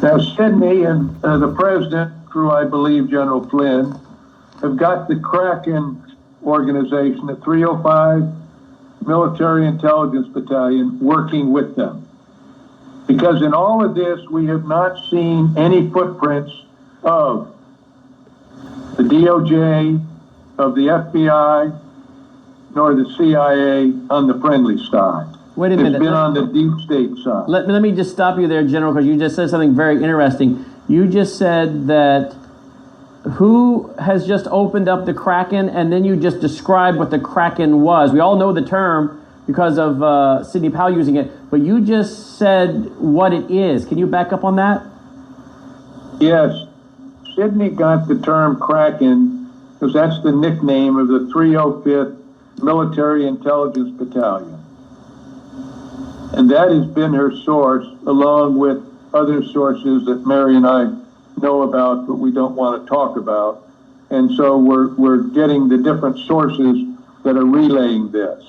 Now, Sidney and the president, through I believe General Flynn, have got the Kraken organization, the 305 Military Intelligence Battalion, working with them. Because in all of this, we have not seen any footprints of the DOJ, of the FBI, nor the CIA on the friendly side. Wait a minute. It's been on the deep state side. Let me just stop you there, General, because you just said something very interesting. You just said that who has just opened up the Kraken, and then you just described what the Kraken was. We all know the term because of Sidney Powell using it, but you just said what it is. Can you back up on that? Yes. Sidney got the term Kraken because that's the nickname of the 305th Military Intelligence Battalion. And that has been her source, along with other sources that Mary and I know about, but we don't want to talk about. And so we're getting the different sources that are relaying this.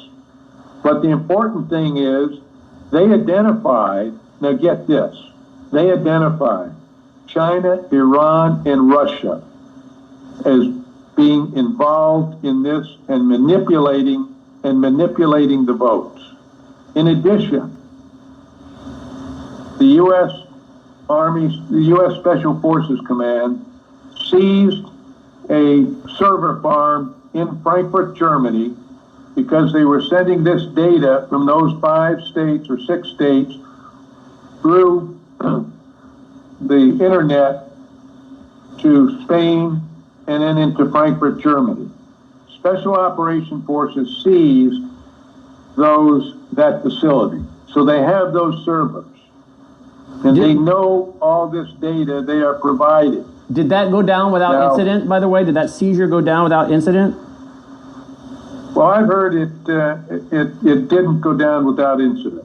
But the important thing is they identified, now get this, they identified China, Iran, and Russia as being involved in this and manipulating the votes. In addition, the U.S. Army, the U.S. Special Forces Command seized a server farm in Frankfurt, Germany, because they were sending this data from those 5 states or 6 states through the internet to Spain and then into Frankfurt, Germany. Special Operation Forces seized that facility. So they have those servers. And they know all this data they are providing. Did that go down without incident, by the way? Did that seizure go down without incident? Well, I've heard it didn't go down without incident.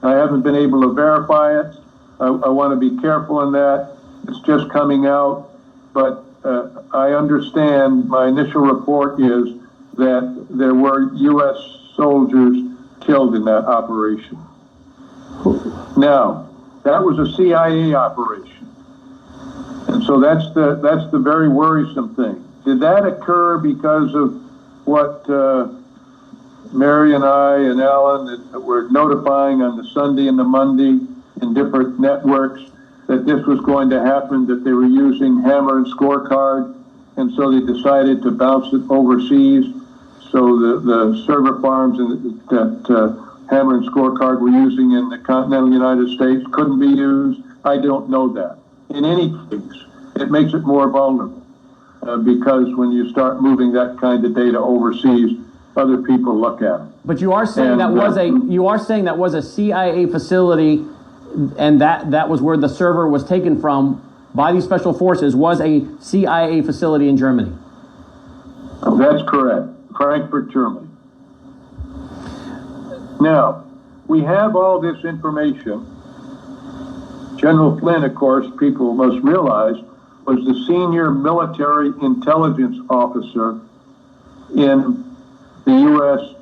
I haven't been able to verify it. I want to be careful in that. It's just coming out. But I understand my initial report is that there were U.S. soldiers killed in that operation. Now, that was a CIA operation. And so that's the very worrisome thing. Did that occur because of what Mary and I and Alan were notifying on the Sunday and the Monday in different networks that this was going to happen, that they were using Hammer and Scorecard, and so they decided to bounce it overseas. So the server farms that Hammer and Scorecard were using in the continental United States couldn't be used. I don't know that. In any case, it makes it more vulnerable because when you start moving that kind of data overseas, other people look at it. But you are saying that was a CIA facility, and that was where the server was taken from by these special forces, was a CIA facility in Germany. That's correct. Frankfurt, Germany. Now, we have all this information. General Flynn, of course, people must realize, was the senior military intelligence officer in the U.S.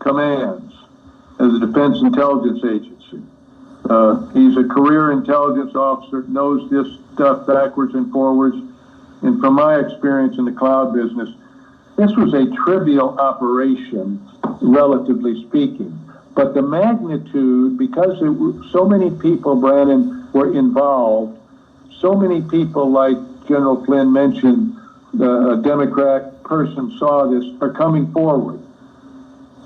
commands as a Defense Intelligence Agency. He's a career intelligence officer, knows this stuff backwards and forwards. And from my experience in the cloud business, this was a trivial operation, relatively speaking. But the magnitude, because so many people, Brandon, were involved, so many people, like General Flynn mentioned, a Democrat person saw this, are coming forward.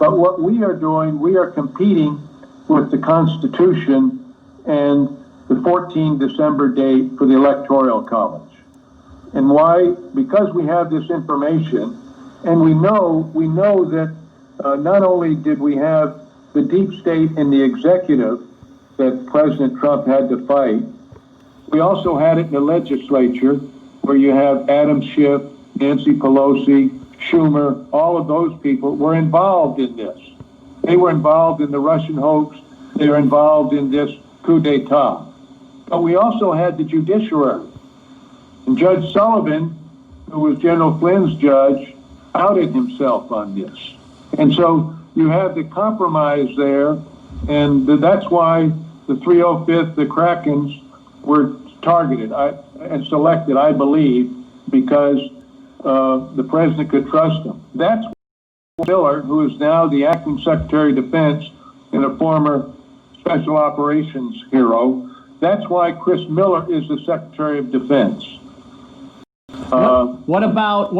But what we are doing, we are competing with the Constitution and the 14 December date for the Electoral College. And why? Because we have this information, and we know that not only did we have the deep state and the executive that President Trump had to fight, we also had it in the legislature where you have Adam Schiff, Nancy Pelosi, Schumer, all of those people were involved in this. They were involved in the Russian hoax. They were involved in this coup d'etat. But we also had the judiciary. And Judge Sullivan, who was General Flynn's judge, outed himself on this. And so you have the compromise there, and that's why the 305th, the Krakens, were targeted and selected, I believe, because the president could trust them. That's Miller, who is now the acting Secretary of Defense and a former Special Operations hero. That's why Chris Miller is the Secretary of Defense. What about